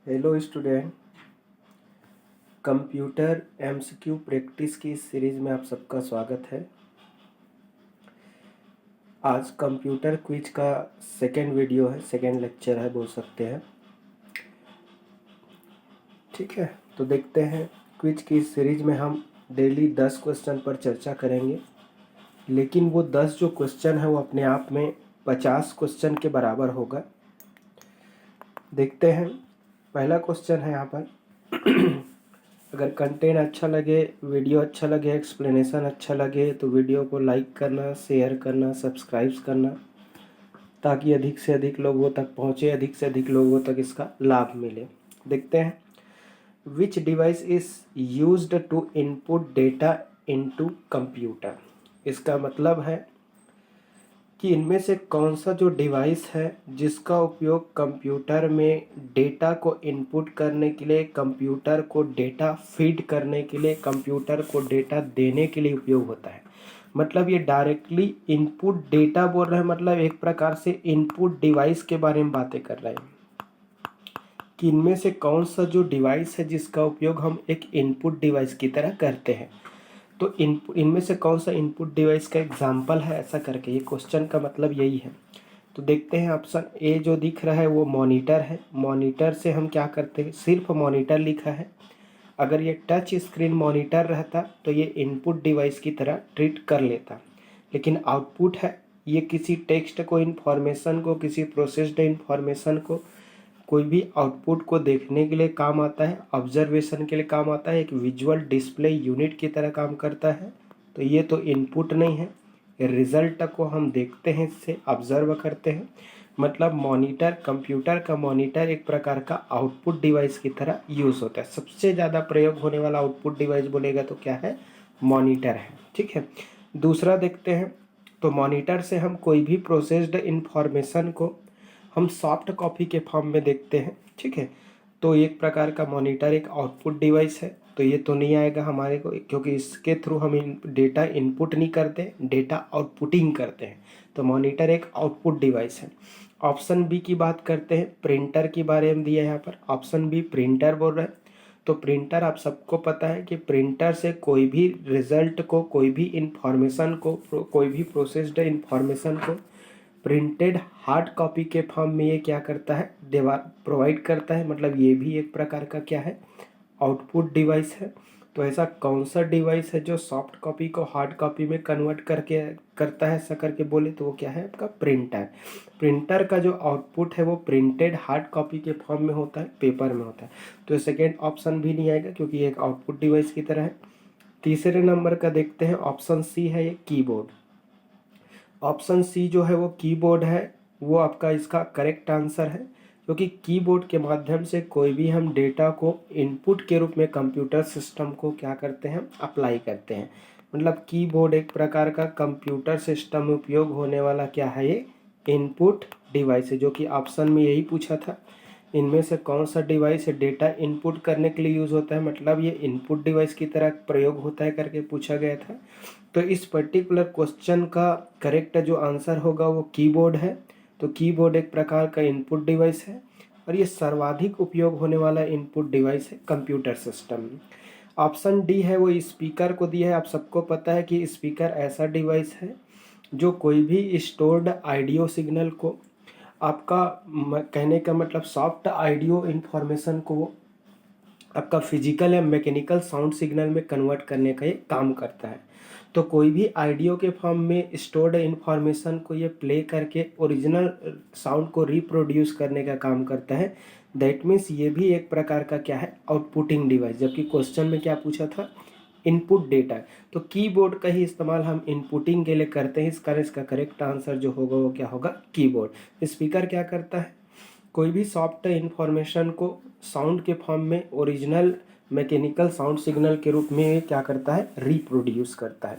Hello student, computer MCQ practice की इस series में आप सबका स्वागत है। आज कंप्यूटर क्विज का सेकेंड वीडियो है, सेकेंड लेक्चर है बोल सकते हैं। ठीक है, तो देखते हैं। क्विज की इस सीरीज़ में हम डेली 10 क्वेश्चन पर चर्चा करेंगे, लेकिन वो 10 जो क्वेश्चन है वो अपने आप में 50 क्वेश्चन के बराबर होगा। देखते हैं। पहला क्वेश्चन है यहाँ पर अगर कंटेंट अच्छा लगे, वीडियो अच्छा लगे, एक्सप्लेनेशन अच्छा लगे तो वीडियो को लाइक करना, शेयर करना, सब्सक्राइब करना, ताकि अधिक से अधिक लोगों तक पहुँचे, अधिक से अधिक लोगों तक इसका लाभ मिले। देखते हैं। Which device is used to input data into computer. इसका मतलब है कि इनमें से कौन सा जो डिवाइस है जिसका उपयोग कंप्यूटर में डेटा को इनपुट करने के लिए, कंप्यूटर को डेटा फीड करने के लिए, कंप्यूटर को डेटा देने के लिए उपयोग होता है। मतलब ये डायरेक्टली इनपुट डेटा बोल रहे हैं, मतलब एक प्रकार से इनपुट डिवाइस के बारे में बातें कर रहे हैं कि इनमें से कौन सा जो डिवाइस है जिसका उपयोग हम एक इनपुट डिवाइस की तरह करते हैं। तो इनमें से कौन सा इनपुट डिवाइस का एग्जाम्पल है, ऐसा करके ये क्वेश्चन का मतलब यही है। तो देखते हैं। ऑप्शन ए जो दिख रहा है वो मॉनिटर है। मॉनिटर से हम क्या करते हैं, सिर्फ मॉनिटर लिखा है। अगर ये टच स्क्रीन मॉनिटर रहता तो ये इनपुट डिवाइस की तरह ट्रीट कर लेता, लेकिन आउटपुट है। ये किसी टेक्स्ट को, इन्फॉर्मेशन को, किसी प्रोसेस्ड इन्फॉर्मेशन को, कोई भी आउटपुट को देखने के लिए काम आता है, ऑब्जर्वेशन के लिए काम आता है, एक विजुअल डिस्प्ले यूनिट की तरह काम करता है। तो ये तो इनपुट नहीं है, रिजल्ट को हम देखते हैं, इससे ऑब्जर्व करते हैं। मतलब मॉनिटर, कंप्यूटर का मॉनिटर एक प्रकार का आउटपुट डिवाइस की तरह यूज़ होता है। सबसे ज़्यादा प्रयोग होने वाला आउटपुट डिवाइस बोलेगा तो क्या है, मॉनिटर है। ठीक है, दूसरा देखते हैं। तो मॉनिटर से हम कोई भी प्रोसेस्ड इंफॉर्मेशन को हम सॉफ्ट कॉपी के फॉर्म में देखते हैं। ठीक है, तो एक प्रकार का मॉनिटर एक आउटपुट डिवाइस है। तो ये तो नहीं आएगा हमारे को, क्योंकि इसके थ्रू हम डेटा इनपुट नहीं करते, डेटा आउटपुटिंग करते हैं। तो मॉनिटर एक आउटपुट डिवाइस है। ऑप्शन बी की बात करते हैं, प्रिंटर के बारे में दिया है यहाँ पर। ऑप्शन बी प्रिंटर बोल रहे हैं। तो प्रिंटर आप सबको पता है कि प्रिंटर से कोई भी रिजल्ट को, कोई भी इंफॉर्मेशन को, कोई भी प्रोसेस्ड इंफॉर्मेशन को प्रिंटेड हार्ड कॉपी के फॉर्म में ये क्या करता है, प्रोवाइड करता है। मतलब ये भी एक प्रकार का क्या है, आउटपुट डिवाइस है। तो ऐसा कौन सा डिवाइस है जो सॉफ्ट कॉपी को हार्ड कॉपी में कन्वर्ट करके करता है, ऐसा करके बोले तो वो क्या है, आपका प्रिंटर। प्रिंटर का जो आउटपुट है वो प्रिंटेड हार्ड कॉपी के फॉर्म में होता है, पेपर में होता है। तो सेकेंड ऑप्शन भी नहीं आएगा, क्योंकि ये एक आउटपुट डिवाइस की तरह है। तीसरे नंबर का देखते हैं, ऑप्शन सी है ये कीबोर्ड। ऑप्शन सी जो है वो कीबोर्ड है, वो आपका इसका करेक्ट आंसर है, क्योंकि कीबोर्ड के माध्यम से कोई भी हम डेटा को इनपुट के रूप में कंप्यूटर सिस्टम को क्या करते हैं, अप्लाई करते हैं। मतलब कीबोर्ड एक प्रकार का कंप्यूटर सिस्टम में उपयोग होने वाला क्या है, ये इनपुट डिवाइस है। जो कि ऑप्शन में यही पूछा था, इनमें से कौन सा डिवाइस है डेटा इनपुट करने के लिए यूज़ होता है, मतलब ये इनपुट डिवाइस की तरह प्रयोग होता है करके पूछा गया था। तो इस पर्टिकुलर क्वेश्चन का करेक्ट जो आंसर होगा वो कीबोर्ड है। तो कीबोर्ड एक प्रकार का इनपुट डिवाइस है, और ये सर्वाधिक उपयोग होने वाला इनपुट डिवाइस है कंप्यूटर सिस्टम में। ऑप्शन डी है वो स्पीकर को दिया है। आप सबको पता है कि स्पीकर ऐसा डिवाइस है जो कोई भी स्टोर्ड ऑडियो सिग्नल को, आपका कहने का मतलब सॉफ्ट ऑडियो इन्फॉर्मेशन को आपका फिजिकल या मैकेनिकल साउंड सिग्नल में कन्वर्ट करने का ये काम करता है। तो कोई भी ऑडियो के फॉर्म में स्टोर्ड इन्फॉर्मेशन को ये प्ले करके ओरिजिनल साउंड को रिप्रोड्यूस करने का काम करता है। दैट मीन्स ये भी एक प्रकार का क्या है, आउटपुटिंग डिवाइस। जबकि क्वेश्चन में क्या पूछा था, इनपुट डेटा। तो कीबोर्ड का ही इस्तेमाल हम इनपुटिंग के लिए करते हैं, इस कारण इसका करेक्ट आंसर जो होगा वो क्या होगा, कीबोर्ड। स्पीकर क्या करता है, कोई भी सॉफ्ट इन्फॉर्मेशन को साउंड के फॉर्म में ओरिजिनल मैकेनिकल साउंड सिग्नल के रूप में क्या करता है, रिप्रोड्यूस करता है।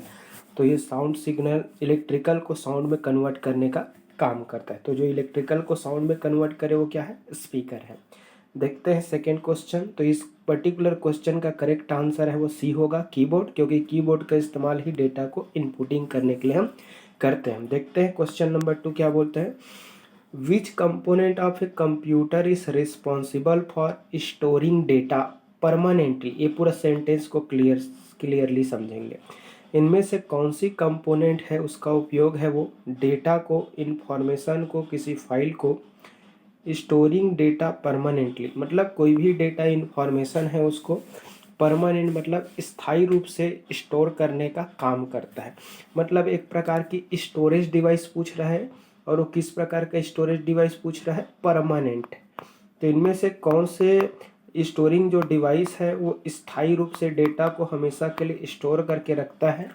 तो ये साउंड सिग्नल इलेक्ट्रिकल को साउंड में कन्वर्ट करने का काम करता है। तो जो इलेक्ट्रिकल को साउंड में कन्वर्ट करे वो क्या है, स्पीकर है। देखते हैं सेकेंड क्वेश्चन। तो इस पर्टिकुलर क्वेश्चन का करेक्ट आंसर है वो सी होगा, कीबोर्ड, क्योंकि कीबोर्ड का इस्तेमाल ही डेटा को इनपुटिंग करने के लिए हम करते हैं। देखते हैं क्वेश्चन नंबर 2 क्या बोलते हैं। विच component of a computer is responsible for storing data permanently. ये पूरा सेंटेंस को क्लियरली समझेंगे। इनमें से कौन सी कंपोनेंट है उसका उपयोग है वो डेटा को, इंफॉर्मेशन को, किसी फाइल को स्टोरिंग डेटा परमानेंटली, मतलब कोई भी डेटा इंफॉर्मेशन है उसको परमानेंट मतलब स्थायी रूप से स्टोर करने का काम करता है। मतलब एक प्रकार की स्टोरेज डिवाइस पूछ रहा है, और वो किस प्रकार का स्टोरेज डिवाइस पूछ रहा है, परमानेंट। तो इनमें से कौन से स्टोरिंग जो डिवाइस है वो स्थायी रूप से डेटा को हमेशा के लिए स्टोर करके रखता है।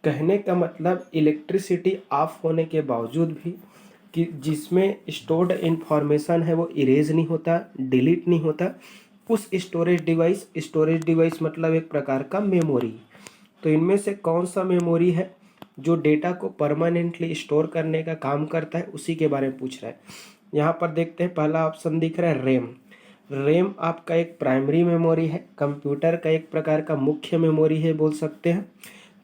कहने का मतलब इलेक्ट्रिसिटी ऑफ होने के बावजूद भी कि जिसमें स्टोर्ड इंफॉर्मेशन है वो इरेज नहीं होता, डिलीट नहीं होता, उस स्टोरेज डिवाइस मतलब एक प्रकार का मेमोरी। तो इनमें से कौन सा मेमोरी है जो डेटा को परमानेंटली स्टोर करने का काम करता है, उसी के बारे में पूछ रहा है। यहाँ पर देखते हैं, पहला ऑप्शन दिख रहा है रैम। रैम आपका एक प्राइमरी मेमोरी है, कंप्यूटर का एक प्रकार का मुख्य मेमोरी है बोल सकते हैं।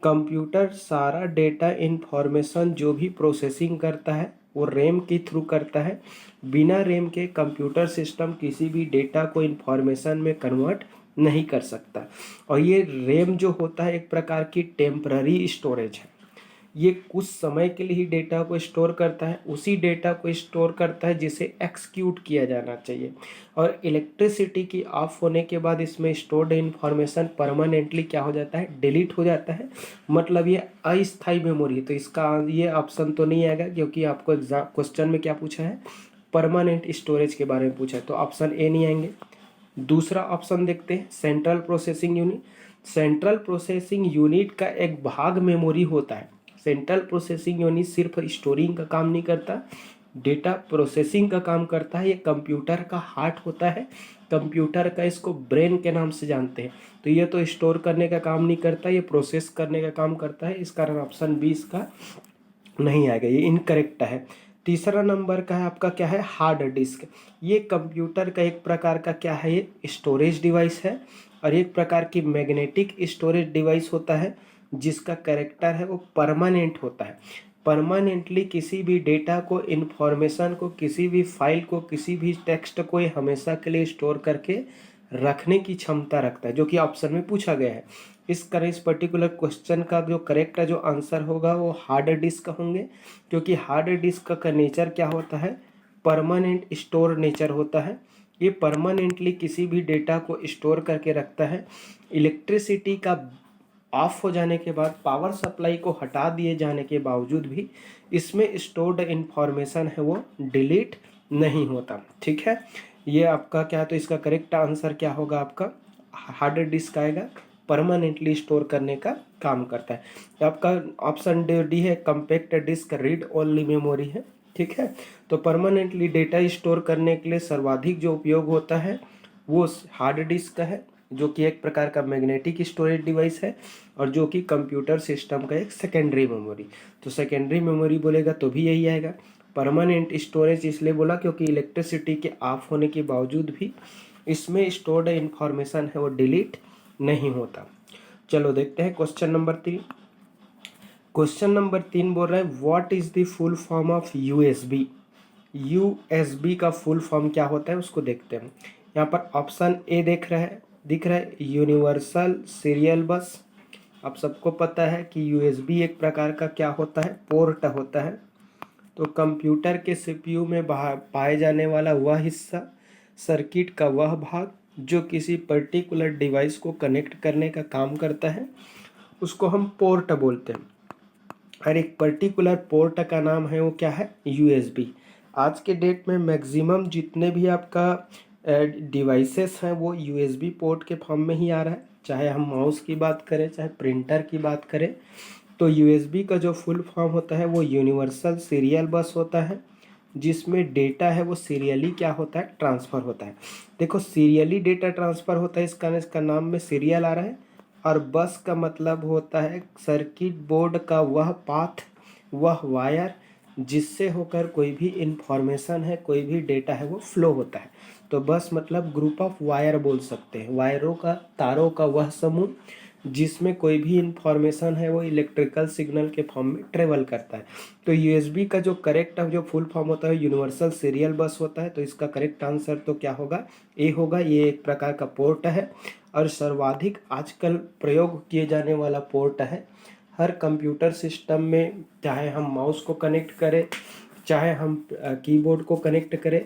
कंप्यूटर सारा डेटा इंफॉर्मेशन जो भी प्रोसेसिंग करता है वो रैम के थ्रू करता है। बिना रैम के कंप्यूटर सिस्टम किसी भी डेटा को इंफॉर्मेशन में कन्वर्ट नहीं कर सकता। और ये रैम जो होता है एक प्रकार की टेम्पररी स्टोरेज है, ये कुछ समय के लिए ही डेटा को स्टोर करता है, उसी डेटा को स्टोर करता है जिसे एक्सिक्यूट किया जाना चाहिए। और इलेक्ट्रिसिटी की ऑफ होने के बाद इसमें स्टोर्ड इन्फॉर्मेशन परमानेंटली क्या हो जाता है, डिलीट हो जाता है। मतलब ये अस्थायी मेमोरी है। तो इसका ये ऑप्शन तो नहीं आएगा, क्योंकि आपको एग्जाम क्वेश्चन में क्या पूछा है, परमानेंट स्टोरेज के बारे में पूछा है, तो ऑप्शन ए नहीं आएंगे। दूसरा ऑप्शन देखते हैं, central processing unit. Central processing unit का एक भाग मेमोरी होता है। सेंट्रल प्रोसेसिंग यूनिट सिर्फ स्टोरिंग का काम नहीं करता, डेटा प्रोसेसिंग का काम करता है। ये कंप्यूटर का हार्ट होता है, कंप्यूटर का इसको ब्रेन के नाम से जानते हैं। तो ये तो स्टोर करने का काम नहीं करता, ये प्रोसेस करने का काम करता है। इस कारण ऑप्शन 20 का नहीं आएगा, ये इनकरेक्ट है। तीसरा नंबर का है आपका क्या है, हार्ड डिस्क। ये कंप्यूटर का एक प्रकार का क्या है, ये स्टोरेज डिवाइस है, और एक प्रकार की मैग्नेटिक स्टोरेज डिवाइस होता है जिसका कैरेक्टर है वो परमानेंट होता है। परमानेंटली किसी भी डेटा को, इंफॉर्मेशन को, किसी भी फाइल को, किसी भी टेक्स्ट को ये हमेशा के लिए स्टोर करके रखने की क्षमता रखता है, जो कि ऑप्शन में पूछा गया है। इस कारण इस पर्टिकुलर क्वेश्चन का जो करेक्ट जो आंसर होगा वो हार्ड डिस्क होंगे, क्योंकि हार्ड डिस्क का नेचर क्या होता है, परमानेंट स्टोर नेचर होता है। ये परमानेंटली किसी भी डेटा को स्टोर करके रखता है। इलेक्ट्रिसिटी का ऑफ हो जाने के बाद, पावर सप्लाई को हटा दिए जाने के बावजूद भी इसमें स्टोर्ड इंफॉर्मेशन है वो डिलीट नहीं होता। ठीक है, ये आपका क्या, तो इसका करेक्ट आंसर क्या होगा, आपका हार्ड डिस्क आएगा, परमानेंटली स्टोर करने का काम करता है। आपका ऑप्शन डी है, compact disk read only memory है। ठीक है, तो परमानेंटली डेटा स्टोर करने के लिए सर्वाधिक जो उपयोग होता है वो हार्ड डिस्क का है, जो कि एक प्रकार का मैग्नेटिक स्टोरेज डिवाइस है, और जो कि कंप्यूटर सिस्टम का एक सेकेंडरी मेमोरी। तो सेकेंडरी मेमोरी बोलेगा तो भी यही आएगा। परमानेंट स्टोरेज इसलिए बोला क्योंकि इलेक्ट्रिसिटी के ऑफ होने के बावजूद भी इसमें स्टोर्ड इंफॉर्मेशन है वो डिलीट नहीं होता। चलो देखते हैं क्वेश्चन नंबर 3। क्वेश्चन नंबर 3 बोल रहा है, what is the full form of USB. USB का फुल फॉर्म क्या होता है उसको देखते हैं। यहाँ पर ऑप्शन ए दिख रहा है यूनिवर्सल सीरियल बस। आप सबको पता है कि यूएसबी एक प्रकार का क्या होता है, पोर्ट होता है। तो कंप्यूटर के सीपीयू में पाए जाने वाला वह हिस्सा, सर्किट का वह भाग जो किसी पर्टिकुलर डिवाइस को कनेक्ट करने का काम करता है, उसको हम पोर्ट बोलते हैं। और एक पर्टिकुलर पोर्ट का नाम है वो क्या है, यूएसबी। आज के डेट में मैक्सिमम जितने भी आपका डिवाइसेस हैं वो यूएसबी पोर्ट के फॉर्म में ही आ रहा है। चाहे हम माउस की बात करें, चाहे प्रिंटर की बात करें, तो यूएसबी का जो फुल फॉर्म होता है वो यूनिवर्सल सीरियल बस होता है, जिसमें डेटा है वो सीरियली क्या होता है, ट्रांसफ़र होता है। देखो सीरियली डेटा ट्रांसफ़र होता है, इसका नाम में सीरियल आ रहा है। और बस का मतलब होता है सर्किट बोर्ड का वह पाथ, वह वायर जिससे होकर कोई भी इंफॉर्मेशन है, कोई भी डेटा है वो फ्लो होता है। तो बस मतलब ग्रुप ऑफ वायर बोल सकते हैं, वायरों का, तारों का वह समूह जिसमें कोई भी इंफॉर्मेशन है वो इलेक्ट्रिकल सिग्नल के फॉर्म में ट्रेवल करता है। तो यूएसबी का जो करेक्ट जो फुल फॉर्म होता है यूनिवर्सल सीरियल बस होता है। तो इसका करेक्ट आंसर तो क्या होगा, ए होगा। ये एक प्रकार का पोर्ट है और सर्वाधिक आजकल प्रयोग किए जाने वाला पोर्ट है। हर कंप्यूटर सिस्टम में चाहे हम माउस को कनेक्ट करें, चाहे हम कीबोर्ड को कनेक्ट करें,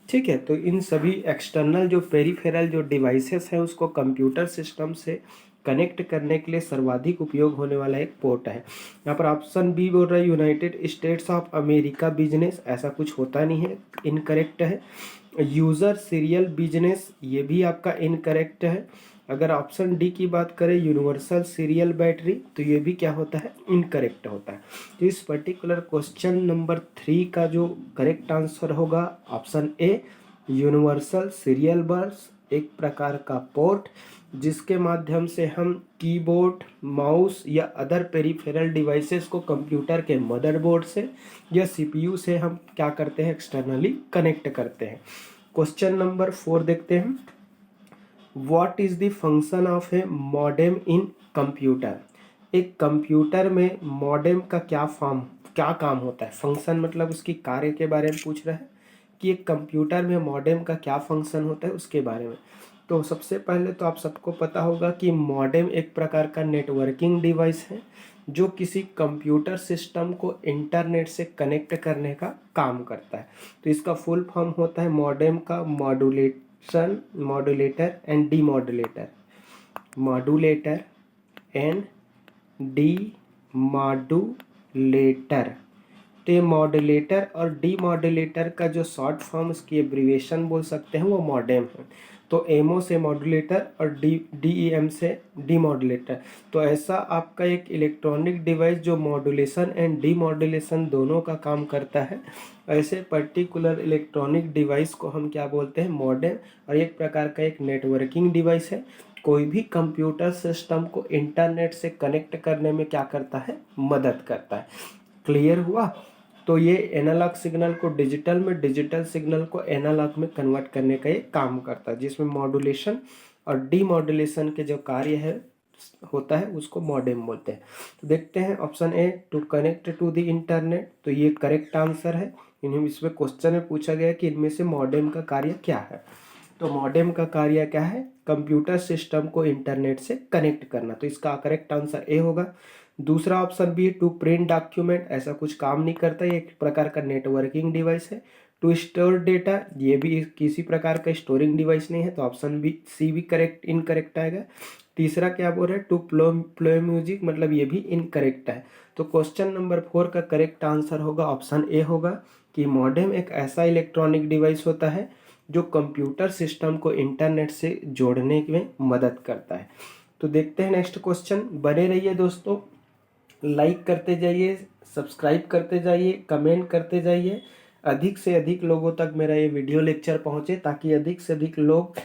ठीक है, तो इन सभी एक्सटर्नल जो पेरिफेरल जो डिवाइसेस हैं उसको कंप्यूटर सिस्टम से कनेक्ट करने के लिए सर्वाधिक उपयोग होने वाला एक पोर्ट है। यहाँ पर ऑप्शन बी बोल रहा है United states of America business, ऐसा कुछ होता नहीं है, इनकरेक्ट है। यूज़र सीरियल बिजनेस, ये भी आपका इनकरेक्ट है। अगर ऑप्शन डी की बात करें यूनिवर्सल सीरियल बैटरी, तो ये भी क्या होता है, इनकरेक्ट होता है। तो इस पर्टिकुलर क्वेश्चन नंबर 3 का जो करेक्ट आंसर होगा ऑप्शन ए, यूनिवर्सल सीरियल बस एक प्रकार का पोर्ट जिसके माध्यम से हम कीबोर्ड, माउस या अदर पेरिफेरल डिवाइसेस को कंप्यूटर के मदरबोर्ड से या सीपीयू से हम क्या करते हैं, एक्सटर्नली कनेक्ट करते हैं। क्वेश्चन नंबर 4 देखते हैं। What is the function of A modem in computer. एक कंप्यूटर में मॉडेम का क्या काम होता है। फंक्शन मतलब उसकी कार्य के बारे में पूछ रहा है कि एक कंप्यूटर में मॉडेम का क्या फंक्शन होता है उसके बारे में। तो सबसे पहले तो आप सबको पता होगा कि मॉडेम एक प्रकार का नेटवर्किंग डिवाइस है जो किसी कंप्यूटर सिस्टम को इंटरनेट से कनेक्ट करने का काम करता है। तो इसका फुल फॉर्म होता है मॉडेम का modulator and demodulator, modulator and demodulator. तो ये मॉड्यूलेटर और डीमॉड्यूलेटर का जो शॉर्ट फॉर्म, उसकी एब्रीविएशन बोल सकते हैं, वो मॉडेम है। तो एमओ से मॉड्यूलेटर और डीईएम से डीमॉड्यूलेटर। तो ऐसा आपका एक इलेक्ट्रॉनिक डिवाइस जो मॉड्यूलेशन एंड डीमॉड्यूलेशन दोनों का काम करता है, ऐसे पर्टिकुलर इलेक्ट्रॉनिक डिवाइस को हम क्या बोलते हैं, मॉडेम। और एक प्रकार का एक नेटवर्किंग डिवाइस है, कोई भी कंप्यूटर सिस्टम को इंटरनेट से कनेक्ट करने में क्या करता है, मदद करता है। क्लियर हुआ। तो ये एनालॉग सिग्नल को डिजिटल में, डिजिटल सिग्नल को एनालॉग में कन्वर्ट करने का ये काम करता है, जिसमें मॉड्यूलेशन और डीमॉड्यूलेशन के जो कार्य है होता है उसको मॉडेम बोलते हैं। तो देखते हैं option A, to connect to the internet. तो ये करेक्ट आंसर है। इसमें क्वेश्चन में पूछा गया कि इनमें से मॉडेम का कार्य क्या है। तो मॉडेम का कार्य क्या है, कंप्यूटर सिस्टम को इंटरनेट से कनेक्ट करना। तो इसका करेक्ट आंसर ए होगा। दूसरा ऑप्शन भी है टू प्रिंट डॉक्यूमेंट, ऐसा कुछ काम नहीं करता, ये एक प्रकार का नेटवर्किंग डिवाइस है। टू स्टोर डेटा, ये भी किसी प्रकार का स्टोरिंग डिवाइस नहीं है। तो ऑप्शन बी सी भी करेक्ट इनकरेक्ट आएगा। तीसरा क्या बोल रहे हैं, टू प्ले म्यूजिक, मतलब ये भी इनकरेक्ट है। तो क्वेश्चन नंबर 4 का करेक्ट आंसर होगा ऑप्शन ए होगा कि मॉडेम एक ऐसा इलेक्ट्रॉनिक डिवाइस होता है जो कंप्यूटर सिस्टम को इंटरनेट से जोड़ने में मदद करता है। तो देखते हैं नेक्स्ट क्वेश्चन। बने रहिए दोस्तों, लाइक करते जाइए, सब्सक्राइब करते जाइए, कमेंट करते जाइए, अधिक से अधिक लोगों तक मेरा ये वीडियो लेक्चर पहुंचे ताकि अधिक से अधिक लोग,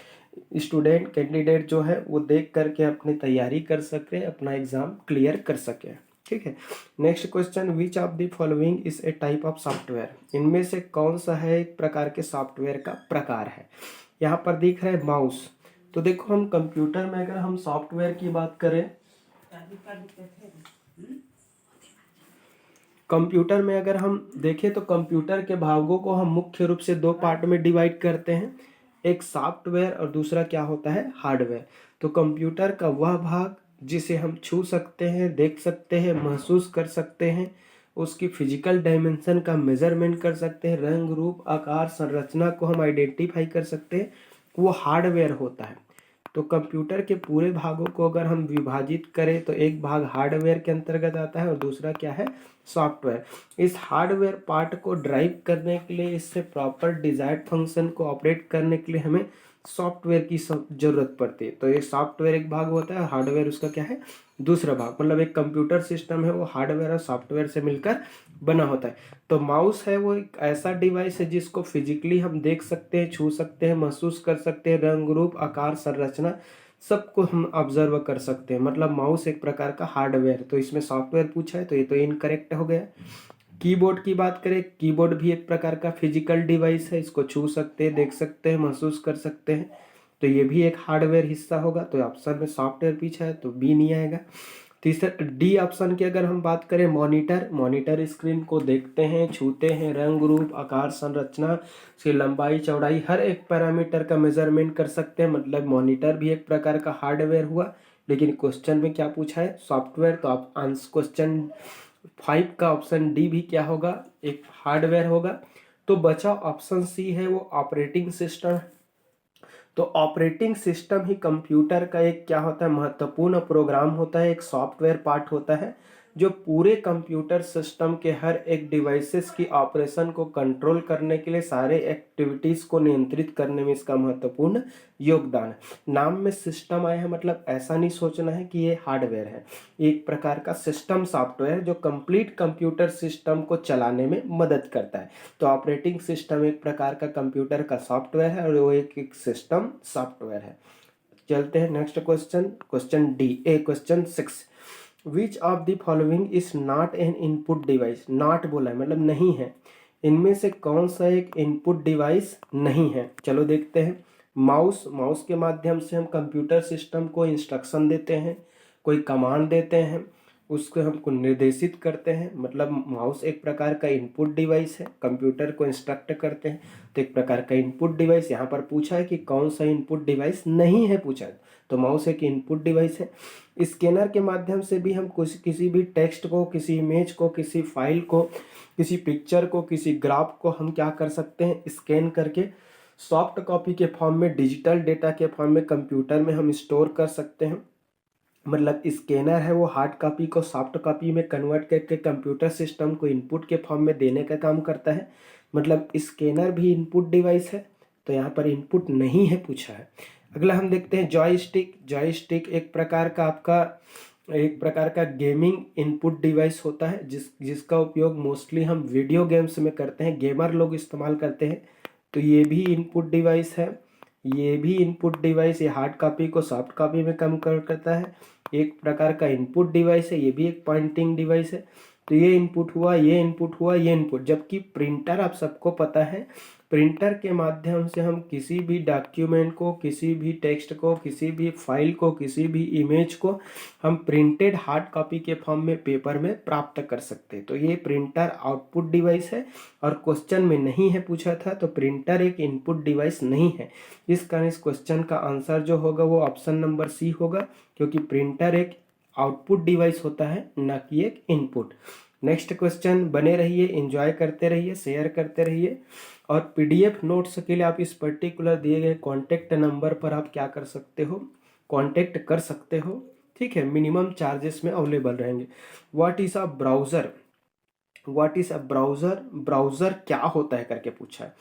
स्टूडेंट, कैंडिडेट जो है वो देख करके अपनी तैयारी कर सके, अपना एग्ज़ाम क्लियर कर सके। ठीक है। Next question, which of the following is a type of software. इनमें से कौन सा है एक प्रकार के सॉफ्टवेयर का प्रकार है। यहाँ पर दिख रहा है माउस। तो देखो, हम कंप्यूटर में अगर हम सॉफ्टवेयर की बात करें, कंप्यूटर में अगर हम देखें तो कंप्यूटर के भागों को हम मुख्य रूप से दो पार्ट में डिवाइड करते हैं, एक सॉफ्टवेयर और दूसरा क्या होता है, हार्डवेयर। तो कंप्यूटर का वह भाग जिसे हम छू सकते हैं, देख सकते हैं, महसूस कर सकते हैं, उसकी फिजिकल डायमेंशन का मेजरमेंट कर सकते हैं, रंग रूप आकार संरचना को हम आइडेंटिफाई कर सकते हैं, वो हार्डवेयर होता है। तो कंप्यूटर के पूरे भागों को अगर हम विभाजित करें तो एक भाग हार्डवेयर के अंतर्गत आता है और दूसरा क्या है, सॉफ्टवेयर। इस हार्डवेयर पार्ट को ड्राइव करने के लिए, इससे प्रॉपर डिजायर्ड फंक्शन को ऑपरेट करने के लिए हमें सॉफ्टवेयर की जरूरत पड़ती है। तो ये सॉफ्टवेयर एक भाग होता है, हार्डवेयर उसका क्या है, दूसरा भाग। मतलब एक कंप्यूटर सिस्टम है वो हार्डवेयर और सॉफ्टवेयर से मिलकर बना होता है। तो माउस है वो एक ऐसा डिवाइस है जिसको फिजिकली हम देख सकते हैं, छू सकते हैं, महसूस कर सकते हैं, रंग रूप आकार संरचना सबको हम ऑब्जर्व कर सकते हैं। मतलब माउस एक प्रकार का हार्डवेयर। तो इसमें सॉफ्टवेयर पूछा है तो ये तो इनकरेक्ट हो गया। कीबोर्ड की बात करें, कीबोर्ड भी एक प्रकार का फिजिकल डिवाइस है, इसको छू सकते हैं, देख सकते हैं, महसूस कर सकते हैं। तो ये भी एक हार्डवेयर हिस्सा होगा, तो ऑप्शन में सॉफ्टवेयर पीछा है तो बी नहीं आएगा। तीसरा डी ऑप्शन की अगर हम बात करें, मॉनिटर स्क्रीन को देखते हैं, छूते हैं, रंग रूप आकार संरचना से लंबाई चौड़ाई हर एक पैरामीटर का मेजरमेंट कर सकते हैं, मतलब मॉनिटर भी एक प्रकार का हार्डवेयर हुआ। लेकिन क्वेश्चन में क्या पूछा है, सॉफ्टवेयर, तो आप आंसर क्वेश्चन 5 का ऑप्शन डी भी क्या होगा, एक हार्डवेयर होगा। तो बचा ऑप्शन सी है वो ऑपरेटिंग सिस्टम। तो ऑपरेटिंग सिस्टम ही कंप्यूटर का एक क्या होता है, महत्वपूर्ण प्रोग्राम होता है, एक सॉफ्टवेयर पार्ट होता है जो पूरे कंप्यूटर सिस्टम के हर एक डिवाइसेस की ऑपरेशन को कंट्रोल करने के लिए, सारे एक्टिविटीज़ को नियंत्रित करने में इसका महत्वपूर्ण योगदान है। नाम में सिस्टम आया है, मतलब ऐसा नहीं सोचना है कि ये हार्डवेयर है, एक प्रकार का सिस्टम सॉफ्टवेयर जो कंप्लीट कंप्यूटर सिस्टम को चलाने में मदद करता है। तो ऑपरेटिंग सिस्टम एक प्रकार का कंप्यूटर का सॉफ्टवेयर है और वो एक सिस्टम सॉफ्टवेयर है। चलते हैं next question, question 6। Which of the following is not an input device, not बोला है मतलब नहीं है, इनमें से कौन सा एक इनपुट डिवाइस नहीं है। चलो देखते हैं। माउस के माध्यम से हम कंप्यूटर सिस्टम को इंस्ट्रक्शन देते हैं, कोई कमांड देते हैं, उसको हमको निर्देशित करते हैं, मतलब माउस एक प्रकार का इनपुट डिवाइस है, कंप्यूटर को इंस्ट्रक्ट करते हैं, तो एक प्रकार का इनपुट डिवाइस। यहाँ पर पूछा है कि कौन सा इनपुट डिवाइस नहीं है पूछा है, तो माउस एक इनपुट डिवाइस है। स्कैनर के माध्यम से भी हम किसी भी टेक्स्ट को, किसी इमेज को, किसी फाइल को, किसी पिक्चर को, किसी ग्राफ को हम क्या कर सकते हैं, स्कैन करके सॉफ्ट कॉपी के फॉर्म में, डिजिटल डेटा के फॉर्म में कंप्यूटर में हम स्टोर कर सकते हैं। मतलब स्कैनर है वो हार्ड कॉपी को सॉफ्ट कॉपी में कन्वर्ट करके कंप्यूटर सिस्टम को इनपुट के फॉर्म में देने का काम करता है, मतलब स्कैनर भी इनपुट डिवाइस है, तो यहाँ पर इनपुट नहीं है पूछा है। अगला हम देखते हैं जॉयस्टिक एक प्रकार का गेमिंग इनपुट डिवाइस होता है, जिसका उपयोग मोस्टली हम वीडियो गेम्स में करते हैं, गेमर लोग इस्तेमाल करते हैं, तो ये भी इनपुट डिवाइस है। ये भी इनपुट डिवाइस, ये हार्ड कॉपी को सॉफ्ट कॉपी में कन्वर्ट करता है, एक प्रकार का इनपुट डिवाइस है। ये भी एक पॉइंटिंग डिवाइस है, तो ये इनपुट हुआ, ये इनपुट हुआ, ये इनपुट। जबकि प्रिंटर आप सबको पता है, प्रिंटर के माध्यम से हम किसी भी डॉक्यूमेंट को, किसी भी टेक्स्ट को, किसी भी फाइल को, किसी भी इमेज को हम प्रिंटेड हार्ड कॉपी के फॉर्म में पेपर में प्राप्त कर सकते हैं। तो ये प्रिंटर आउटपुट डिवाइस है और क्वेश्चन में नहीं है पूछा था, तो प्रिंटर एक इनपुट डिवाइस नहीं है। इस कारण इस क्वेश्चन का आंसर जो होगा वो ऑप्शन नंबर सी होगा, क्योंकि प्रिंटर एक आउटपुट डिवाइस होता है, ना कि एक इनपुट। नेक्स्ट क्वेश्चन, बने रहिए, एंजॉय करते रहिए, शेयर करते रहिए, और पीडीएफ नोट्स के लिए आप इस पर्टिकुलर दिए गए कॉन्टेक्ट नंबर पर आप क्या कर सकते हो, कॉन्टेक्ट कर सकते हो, ठीक है। मिनिमम चार्जेस में अवेलेबल रहेंगे। What is a browser, browser क्या होता है करके पूछा है।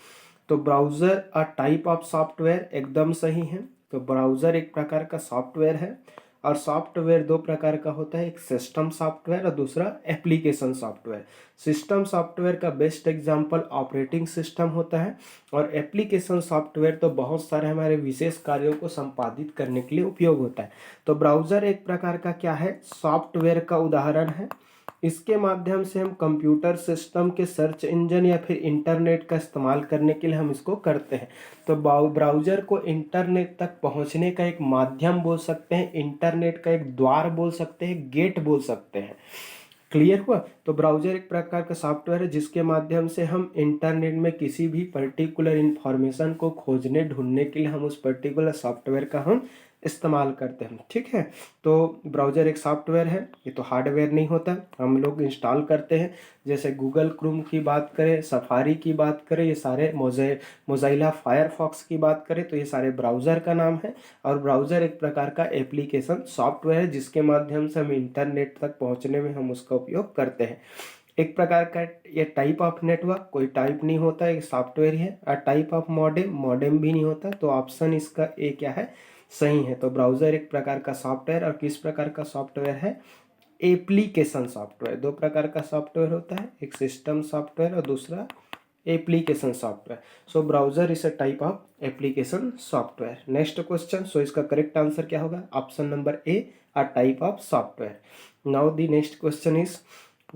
तो browser a type of software, एकदम सही है। तो ब्राउज़र एक प्रकार का सॉफ्टवेयर है, और सॉफ्टवेयर दो प्रकार का होता है, एक सिस्टम सॉफ्टवेयर और दूसरा एप्लीकेशन सॉफ्टवेयर। सिस्टम सॉफ्टवेयर का बेस्ट एग्जांपल ऑपरेटिंग सिस्टम होता है, और एप्लीकेशन सॉफ्टवेयर तो बहुत सारे हमारे विशेष कार्यों को संपादित करने के लिए उपयोग होता है। तो ब्राउज़र एक प्रकार का क्या है, सॉफ्टवेयर का उदाहरण है। इसके माध्यम से हम कंप्यूटर सिस्टम के सर्च इंजन या फिर इंटरनेट का इस्तेमाल करने के लिए हम इसको करते हैं। तो ब्राउज़र को इंटरनेट तक पहुंचने का एक माध्यम बोल सकते हैं, इंटरनेट का एक द्वार बोल सकते हैं, गेट बोल सकते हैं। क्लियर हुआ। तो ब्राउज़र एक प्रकार का सॉफ्टवेयर है जिसके माध्यम से हम इंटरनेट में किसी भी पर्टिकुलर इंफॉर्मेशन को खोजने ढूंढने के लिए हम उस पर्टिकुलर सॉफ्टवेयर का हम इस्तेमाल करते हैं, ठीक है। तो ब्राउज़र एक सॉफ्टवेयर है, ये तो हार्डवेयर नहीं होता, हम लोग इंस्टॉल करते हैं। जैसे गूगल क्रोम की बात करें, सफारी की बात करें, ये सारे मोज़ाइला फायरफॉक्स की बात करें, तो ये सारे ब्राउज़र का नाम है। और ब्राउज़र एक प्रकार का एप्लीकेशन सॉफ्टवेयर है जिसके माध्यम से हम इंटरनेट तक पहुंचने में हम उसका उपयोग करते हैं। एक प्रकार का ये टाइप ऑफ नेटवर्क, कोई टाइप नहीं होता, एक सॉफ्टवेयर ही है। और टाइप ऑफ मॉडेम भी नहीं होता, तो ऑप्शन इसका ए क्या है, सही है। तो ब्राउज़र एक प्रकार का सॉफ्टवेयर, और किस प्रकार का सॉफ्टवेयर है, एप्लीकेशन सॉफ्टवेयर। दो प्रकार का सॉफ्टवेयर होता है, एक सिस्टम सॉफ्टवेयर और दूसरा application software. So browser is a type of application software. Next question, so इसका करेक्ट आंसर क्या होगा, option number A, a type of software. Now the next question is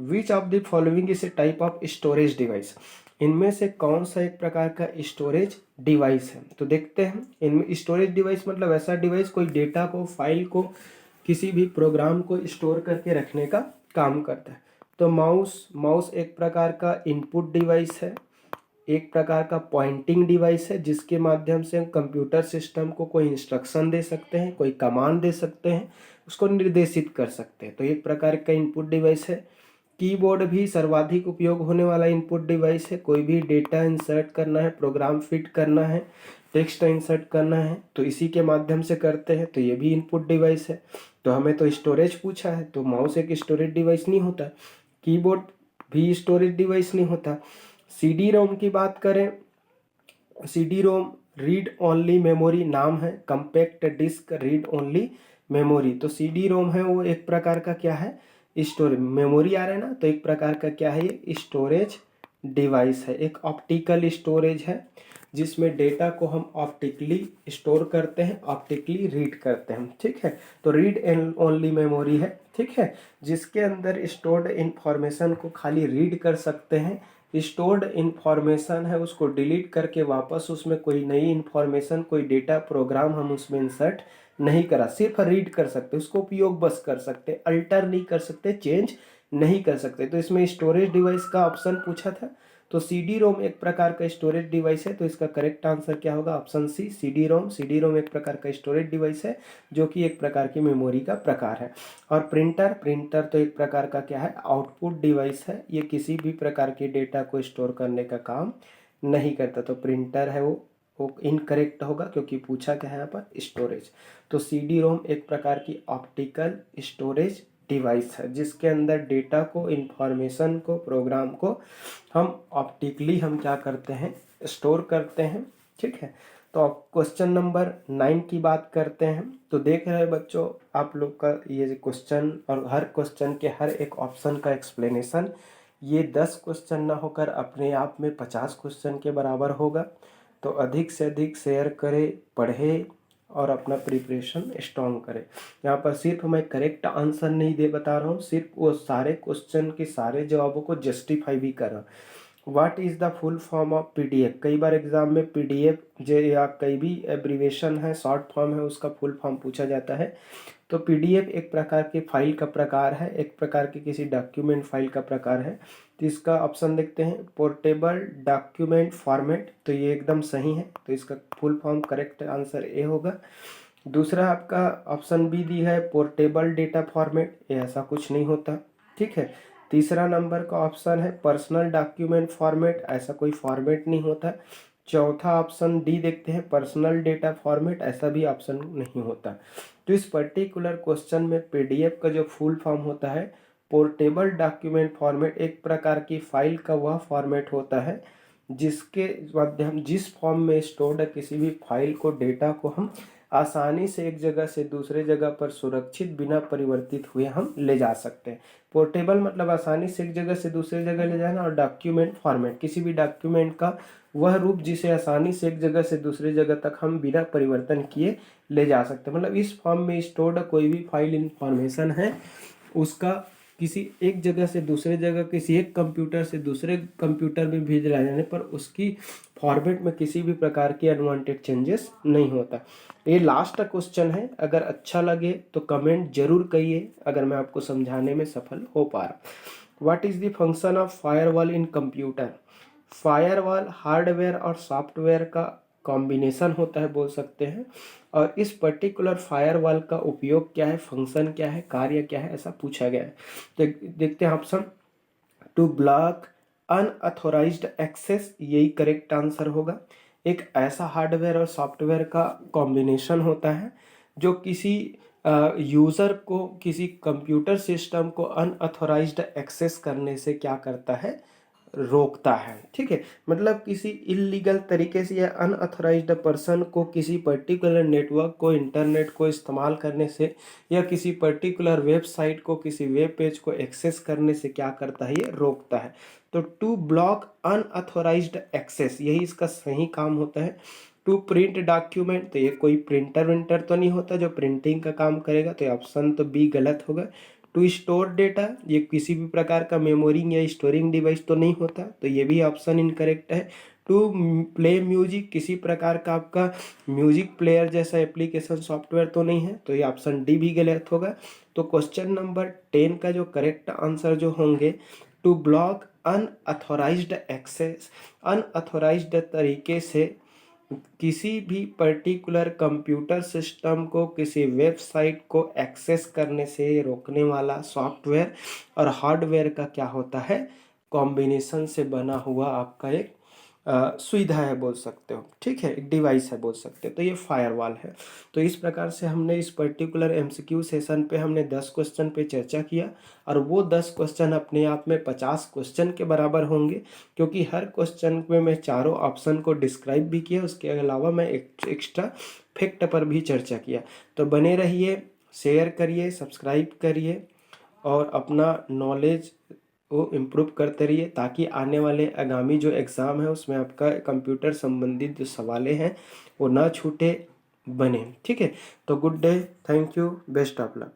which of the following is a type of storage device. इनमें से कौन सा एक प्रकार का स्टोरेज डिवाइस है? तो देखते हैं। इनमें स्टोरेज डिवाइस मतलब ऐसा डिवाइस कोई डेटा को, फाइल को, किसी भी प्रोग्राम को स्टोर करके रखने का काम करता है। तो माउस एक प्रकार का इनपुट डिवाइस है, एक प्रकार का पॉइंटिंग डिवाइस है जिसके माध्यम से हम कंप्यूटर सिस्टम को कोई इंस्ट्रक्शन दे सकते हैं, कोई कमांड दे सकते हैं, उसको निर्देशित कर सकते हैं। तो एक प्रकार का इनपुट डिवाइस है। कीबोर्ड भी सर्वाधिक उपयोग होने वाला इनपुट डिवाइस है। कोई भी डेटा इंसर्ट करना है, प्रोग्राम फिट करना है, टेक्स्ट इंसर्ट करना है तो इसी के माध्यम से करते हैं, तो ये भी इनपुट डिवाइस है। तो हमें तो स्टोरेज पूछा है, तो माउस एक स्टोरेज डिवाइस नहीं होता, कीबोर्ड भी स्टोरेज डिवाइस नहीं होता। सीडी रोम की बात करें, CD ROM read only memory नाम है, compact disk read only memory. तो सीडी रोम है वो एक प्रकार का क्या है, स्टोरेज मेमोरी आ रहा है ना, तो एक प्रकार का क्या है ये स्टोरेज डिवाइस है। एक ऑप्टिकल स्टोरेज है जिसमें डेटा को हम ऑप्टिकली स्टोर करते हैं, ऑप्टिकली रीड करते हैं, ठीक है। तो रीड एंड ओनली मेमोरी है, ठीक है, जिसके अंदर स्टोर्ड इंफॉर्मेशन को खाली रीड कर सकते हैं। स्टोर्ड इंफॉर्मेशन है उसको डिलीट करके वापस उसमें कोई नई इंफॉर्मेशन, कोई डेटा प्रोग्राम हम उसमें इंसर्ट नहीं करा, सिर्फ रीड कर सकते, उसको उपयोग बस कर सकते, अल्टर नहीं कर सकते, चेंज नहीं कर सकते। तो इसमें स्टोरेज डिवाइस का ऑप्शन पूछा था, तो सीडी रोम एक प्रकार का स्टोरेज डिवाइस है, तो इसका करेक्ट आंसर क्या होगा, option C CD ROM. CD ROM एक प्रकार का स्टोरेज डिवाइस है जो कि एक प्रकार की मेमोरी का प्रकार है। और प्रिंटर तो एक प्रकार का क्या है, आउटपुट डिवाइस है, ये किसी भी प्रकार के डेटा को स्टोर करने का काम नहीं करता। तो प्रिंटर है वो इनकरेक्ट होगा क्योंकि पूछा क्या है यहाँ पर स्टोरेज। तो सीडी रोम एक प्रकार की ऑप्टिकल स्टोरेज डिवाइस है जिसके अंदर डेटा को, इंफॉर्मेशन को, प्रोग्राम को हम ऑप्टिकली हम क्या करते हैं, स्टोर करते हैं, ठीक है। तो अब क्वेश्चन नंबर 9 की बात करते हैं। तो देख रहे हैं बच्चों आप लोग का ये क्वेश्चन, और हर क्वेश्चन के हर एक ऑप्शन का एक्सप्लेनेशन, ये 10 क्वेश्चन ना होकर अपने आप में 50 क्वेश्चन के बराबर होगा। तो अधिक से अधिक शेयर करें, पढ़े और अपना प्रिपरेशन स्ट्रॉन्ग करें। यहाँ पर सिर्फ मैं करेक्ट आंसर नहीं दे बता रहा हूँ, सिर्फ वो सारे क्वेश्चन के सारे जवाबों को जस्टिफाई भी कर रहा हूँ। What is the full form of PDF? कई बार एग्जाम में पीडीएफ या कई भी एब्रीवेशन है, शॉर्ट फॉर्म है, उसका फुल फॉर्म पूछा जाता है। तो पीडीएफ एक प्रकार की फाइल का प्रकार है, एक प्रकार की किसी डॉक्यूमेंट फाइल का प्रकार है। तो इसका ऑप्शन देखते हैं, पोर्टेबल डॉक्यूमेंट फॉर्मेट, तो ये एकदम सही है। तो इसका full form correct answer A होगा। दूसरा आपका ऑप्शन बी दी है, पोर्टेबल डेटा फॉर्मेट, ये ऐसा कुछ नहीं होता, ठीक है। तीसरा नंबर का ऑप्शन है पर्सनल डॉक्यूमेंट फॉर्मेट, ऐसा कोई फॉर्मेट नहीं होता। चौथा ऑप्शन डी देखते हैं, पर्सनल डेटा फॉर्मेट, ऐसा भी ऑप्शन नहीं होता। तो इस पर्टिकुलर क्वेश्चन में पीडीएफ का जो फुल फॉर्म होता है पोर्टेबल डॉक्यूमेंट फॉर्मेट, एक प्रकार की फाइल का वह फॉर्मेट होता है जिसके माध्यम, जिस फॉर्म में स्टोर्ड किसी भी फाइल को, डेटा को हम आसानी से एक जगह से दूसरे जगह पर सुरक्षित बिना परिवर्तित हुए हम ले जा सकते हैं। पोर्टेबल मतलब आसानी से एक जगह से दूसरे जगह ले जाना, और डॉक्यूमेंट फॉर्मेट किसी भी डॉक्यूमेंट का वह रूप जिसे आसानी से एक जगह से दूसरी जगह तक हम बिना परिवर्तन किए ले जा सकते हैं। मतलब इस फॉर्म में स्टोर्ड कोई भी फाइल इंफॉर्मेशन है उसका किसी एक जगह से दूसरे जगह, किसी एक कंप्यूटर से दूसरे कंप्यूटर में भेज जाने पर उसकी फॉर्मेट में किसी भी प्रकार के अनवांटेड चेंजेस नहीं होता। ये लास्ट क्वेश्चन है, अगर अच्छा लगे तो कमेंट जरूर करिए अगर मैं आपको समझाने में सफल हो पा रहा। What is the function of firewall in computer? Firewall hardware और सॉफ्टवेयर का कॉम्बिनेशन होता है बोल सकते हैं, और इस पर्टिकुलर फायरवॉल का उपयोग क्या है, फंक्शन क्या है, कार्य क्या है, ऐसा पूछा गया है। तो देखते हैं option, to block unauthorised access, यही करेक्ट आंसर होगा। एक ऐसा हार्डवेयर और सॉफ्टवेयर का कॉम्बिनेशन होता है जो किसी यूज़र को, किसी कंप्यूटर सिस्टम को अनऑथोराइज्ड एक्सेस करने से क्या करता है, रोकता है, ठीक है। मतलब किसी इलीगल तरीके से या अनऑथराइज्ड पर्सन को किसी पर्टिकुलर नेटवर्क को, इंटरनेट को इस्तेमाल करने से, या किसी पर्टिकुलर वेबसाइट को, किसी वेब पेज को एक्सेस करने से क्या करता है, ये रोकता है। तो टू ब्लॉक अनऑथराइज्ड एक्सेस, यही इसका सही काम होता है। टू प्रिंट डॉक्यूमेंट, तो ये कोई प्रिंटर विंटर तो नहीं होता जो प्रिंटिंग का काम करेगा, तो ऑप्शन तो बी गलत होगा। टू स्टोर डेटा, ये किसी भी प्रकार का मेमोरी या स्टोरिंग डिवाइस तो नहीं होता, तो ये भी ऑप्शन इनकरेक्ट है। टू प्ले म्यूजिक, किसी प्रकार का आपका म्यूजिक प्लेयर जैसा एप्लीकेशन सॉफ्टवेयर तो नहीं है, तो ये ऑप्शन डी भी गलत होगा। तो क्वेश्चन नंबर 10 का जो करेक्ट आंसर जो होंगे, टू ब्लॉक अनअथोराइज्ड एक्सेस, अनअथोराइज्ड तरीके से किसी भी पर्टिकुलर कंप्यूटर सिस्टम को किसी वेबसाइट को एक्सेस करने से रोकने वाला सॉफ्टवेयर और हार्डवेयर का क्या होता है, कॉम्बिनेशन से बना हुआ आपका एक सुविधा है बोल सकते हो, ठीक है, एक डिवाइस है बोल सकते हो। तो ये फायरवॉल है। तो इस प्रकार से हमने इस पर्टिकुलर एमसीक्यू सेशन पे हमने 10 क्वेश्चन पे चर्चा किया, और वो 10 क्वेश्चन अपने आप में 50 क्वेश्चन के बराबर होंगे, क्योंकि हर क्वेश्चन में मैं चारों ऑप्शन को डिस्क्राइब भी किया, उसके अलावा मैं एक्स्ट्रा फैक्ट पर भी चर्चा किया। तो बने रहिए, शेयर करिए, सब्सक्राइब करिए और अपना नॉलेज वो इम्प्रूव करते रहिए, ताकि आने वाले आगामी जो एग्ज़ाम है उसमें आपका कंप्यूटर संबंधित जो सवालें हैं वो ना छूटे, बने। ठीक है, तो good day, thank you, best of luck.